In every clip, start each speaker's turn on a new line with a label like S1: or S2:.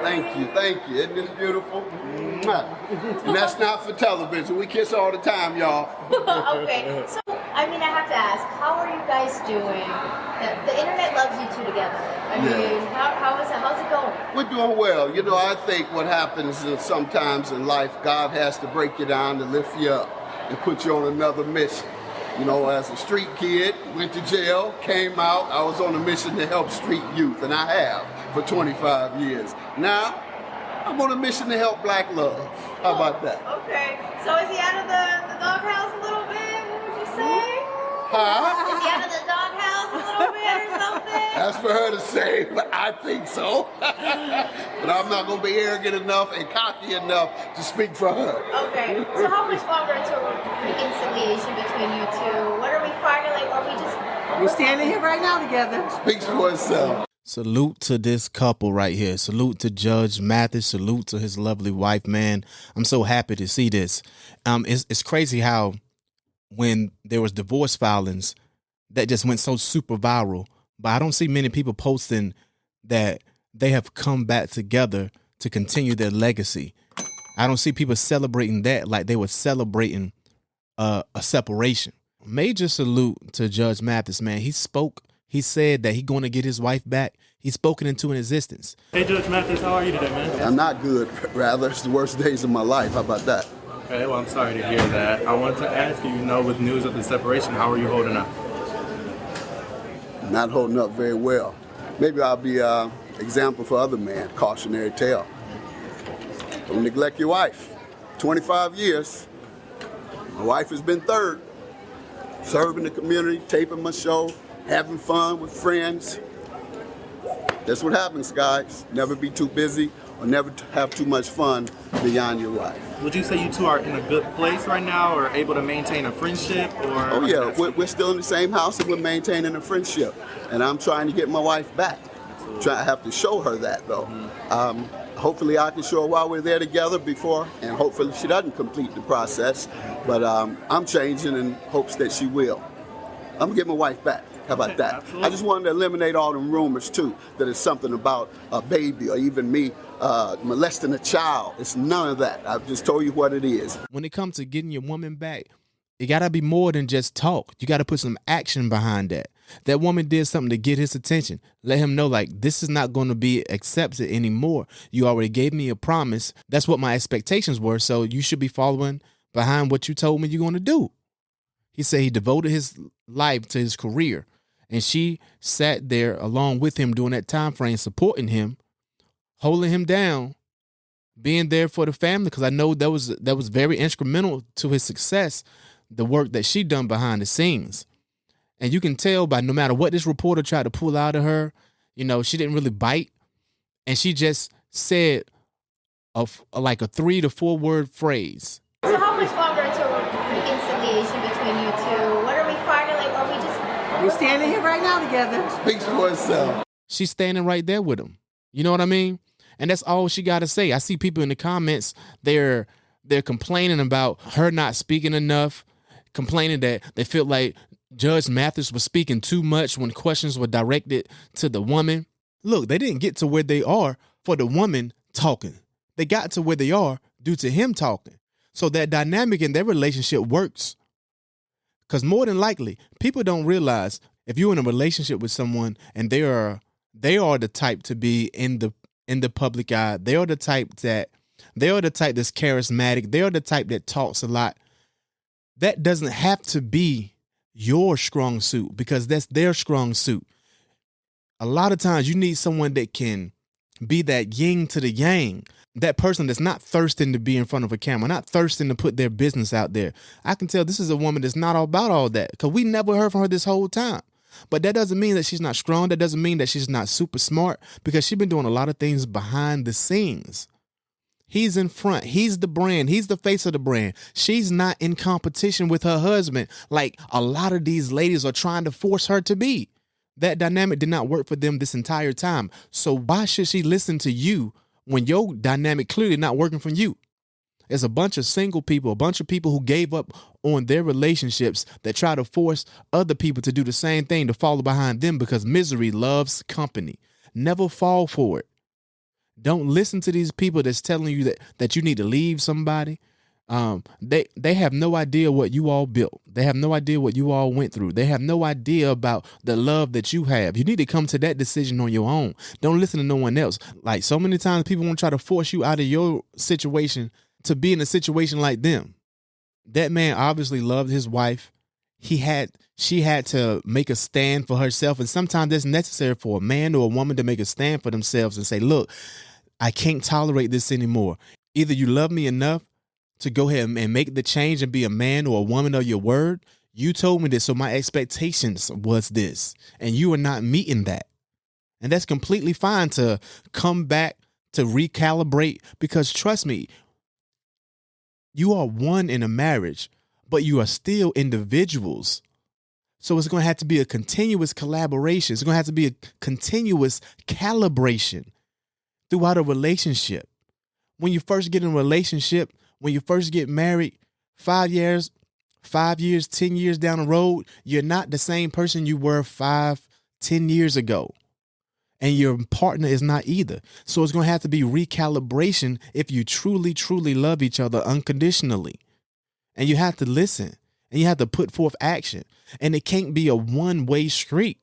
S1: Thank you, thank you. Isn't this beautiful? Mwah. And that's not for television. We kiss all the time, y'all.
S2: Okay, so I have to ask, how are you guys doing? The internet loves you two together. How's it going?
S1: We're doing well. You know, I think what happens is sometimes in life, God has to break you down to lift you up and put you on another mission. You know, as a street kid, went to jail, came out, I was on a mission to help street youth, and I have for 25 years. Now, I'm on a mission to help black love. How about that?
S2: Okay, so is he out of the doghouse a little bit, would you say?
S1: Huh?
S2: Is he out of the doghouse a little bit or something?
S1: That's for her to say, but I think so. But I'm not going to be arrogant enough and cocky enough to speak for her.
S2: Okay, so how much longer until reconciliation between you two? What are we finally,
S3: We're standing here right now together.
S1: Speaks for itself.
S4: Salute to this couple right here. Salute to Judge Mathis. Salute to his lovely wife, man. I'm so happy to see this. It's crazy how when there was divorce filings, that just went so super viral. But I don't see many people posting that they have come back together to continue their legacy. I don't see people celebrating that like they were celebrating a separation. Major salute to Judge Mathis, man. He spoke. He said that he's going to get his wife back. He's spoken into an existence.
S5: Hey, Judge Mathis, how are you today, man?
S1: I'm not good, rather. It's the worst days of my life. How about that?
S5: Okay, well, I'm sorry to hear that. I wanted to ask you, with news of the separation, how are you holding up?
S1: Not holding up very well. Maybe I'll be an example for other men, cautionary tale. Don't neglect your wife. 25 years. My wife has been third. Serving the community, taping my show, having fun with friends. That's what happens, guys. Never be too busy or never have too much fun beyond your wife.
S5: Would you say you two are in a good place right now or able to maintain a friendship?
S1: Oh, yeah. We're still in the same house and we're maintaining a friendship. And I'm trying to get my wife back. I have to show her that, though. Hopefully I can show her while we're there together before, and hopefully she doesn't complete the process. But I'm changing in hopes that she will. I'm going to get my wife back. How about that?
S5: Absolutely.
S1: I just wanted to eliminate all the rumors, too, that it's something about a baby or even me molesting a child. It's none of that. I've just told you what it is.
S4: When it comes to getting your woman back, it got to be more than just talk. You got to put some action behind that. That woman did something to get his attention. Let him know, like, this is not going to be accepted anymore. You already gave me a promise. That's what my expectations were, so you should be following behind what you told me you're going to do. He said he devoted his life to his career. And she sat there along with him during that time frame, supporting him, holding him down, being there for the family, because I know that was very instrumental to his success, the work that she done behind the scenes. And you can tell by no matter what this reporter tried to pull out of her, she didn't really bite. And she just said like a 3 to 4 word phrase.
S2: So how much longer until reconciliation between you two? What are we finally,
S3: We're standing here right now together.
S1: Speaks for itself.
S4: She's standing right there with him. You know what I mean? And that's all she got to say. I see people in the comments, they're complaining about her not speaking enough, complaining that they feel like Judge Mathis was speaking too much when questions were directed to the woman. Look, they didn't get to where they are for the woman talking. They got to where they are due to him talking. So that dynamic in their relationship works. Because more than likely, people don't realize if you're in a relationship with someone and they are the type to be in the public eye, they are the type that's charismatic, they are the type that talks a lot. That doesn't have to be your strong suit because that's their strong suit. A lot of times you need someone that can be that yin to the yang. That person that's not thirsting to be in front of a camera, not thirsting to put their business out there. I can tell this is a woman that's not all about all that because we never heard from her this whole time. But that doesn't mean that she's not strong. That doesn't mean that she's not super smart because she's been doing a lot of things behind the scenes. He's in front. He's the brand. He's the face of the brand. She's not in competition with her husband like a lot of these ladies are trying to force her to be. That dynamic did not work for them this entire time. So why should she listen to you when your dynamic clearly not working for you? There's a bunch of single people, a bunch of people who gave up on their relationships that try to force other people to do the same thing, to follow behind them because misery loves company. Never fall for it. Don't listen to these people that's telling you that you need to leave somebody. They have no idea what you all built. They have no idea what you all went through. They have no idea about the love that you have. You need to come to that decision on your own. Don't listen to no one else. Like so many times people want to try to force you out of your situation to be in a situation like them. That man obviously loved his wife. She had to make a stand for herself. And sometimes it's necessary for a man or a woman to make a stand for themselves and say, look, I can't tolerate this anymore. Either you love me enough to go ahead and make the change and be a man or a woman of your word. You told me this, so my expectations was this, and you are not meeting that. And that's completely fine to come back, to recalibrate, because trust me, you are one in a marriage, but you are still individuals. So it's going to have to be a continuous collaboration. It's going to have to be a continuous calibration throughout a relationship. When you first get in a relationship, when you first get married, 5 years, 10 years down the road, you're not the same person you were 5, 10 years ago. And your partner is not either. So it's going to have to be recalibration if you truly, truly love each other unconditionally. And you have to listen and you have to put forth action. And it can't be a one-way street.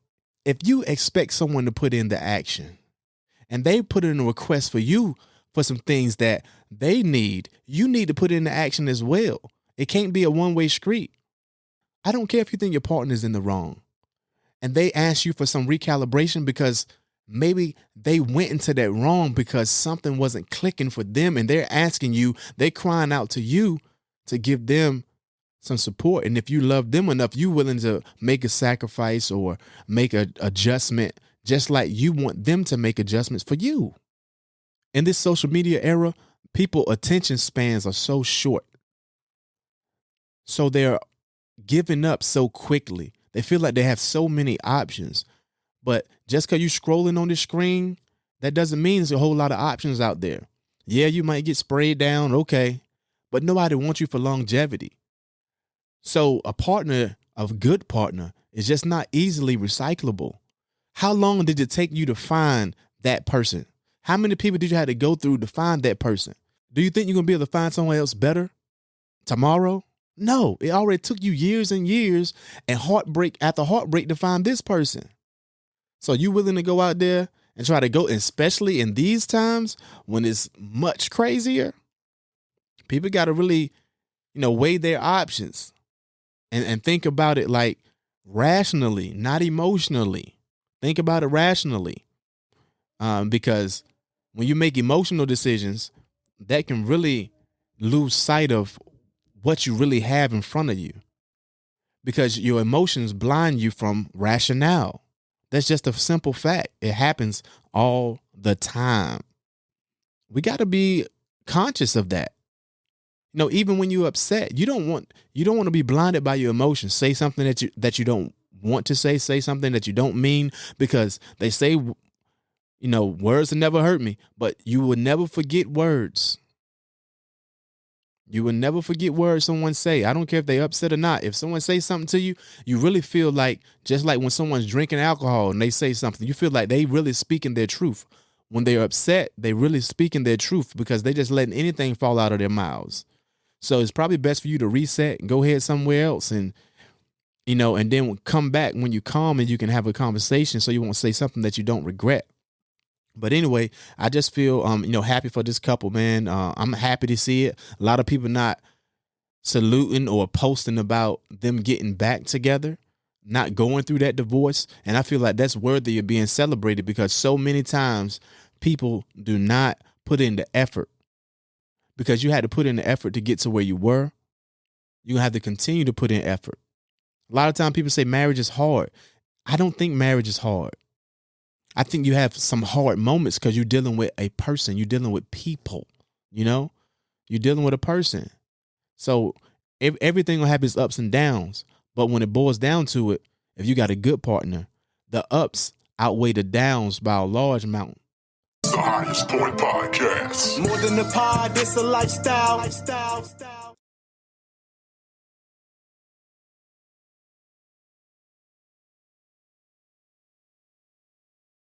S4: If you expect someone to put in the action and they put in a request for you for some things that they need, you need to put in the action as well. It can't be a one-way street. I don't care if you think your partner is in the wrong and they ask you for some recalibration because maybe they went into that wrong because something wasn't clicking for them and they're asking you, they're crying out to you to give them some support. And if you love them enough, you're willing to make a sacrifice or make an adjustment just like you want them to make adjustments for you. In this social media era, people's attention spans are so short. So they're giving up so quickly. They feel like they have so many options. But just because you're scrolling on the screen, that doesn't mean there's a whole lot of options out there. Yeah, you might get sprayed down, okay, but nobody wants you for longevity. So a partner, a good partner, is just not easily recyclable. How long did it take you to find that person? How many people did you have to go through to find that person? Do you think you're going to be able to find someone else better tomorrow? No, it already took you years and years and heartbreak after heartbreak to find this person. So you willing to go out there and try to go, especially in these times when it's much crazier? People got to really, weigh their options and think about it like rationally, not emotionally. Think about it rationally. Because when you make emotional decisions, that can really lose sight of what you really have in front of you because your emotions blind you from rationale. That's just a simple fact. It happens all the time. We got to be conscious of that. Even when you're upset, you don't want to be blinded by your emotions. Say something that you don't want to say something that you don't mean, because they say, words will never hurt me, but you will never forget words. You will never forget words someone say. I don't care if they upset or not. If someone says something to you, you really feel like, just like when someone's drinking alcohol and they say something, you feel like they really speaking their truth. When they're upset, they really speaking their truth because they just letting anything fall out of their mouths. So it's probably best for you to reset and go ahead somewhere else and then come back when you calm and you can have a conversation so you won't say something that you don't regret. But anyway, I just feel, happy for this couple, man. I'm happy to see it. A lot of people not saluting or posting about them getting back together, not going through that divorce. And I feel like that's worthy of being celebrated because so many times people do not put in the effort. Because you had to put in the effort to get to where you were. You have to continue to put in effort. A lot of times people say marriage is hard. I don't think marriage is hard. I think you have some hard moments because you're dealing with a person. You're dealing with people, you're dealing with a person. So everything will have its ups and downs. But when it boils down to it, if you got a good partner, the ups outweigh the downs by a large amount.
S6: The Highest Point Podcast. More than a pod, it's a lifestyle.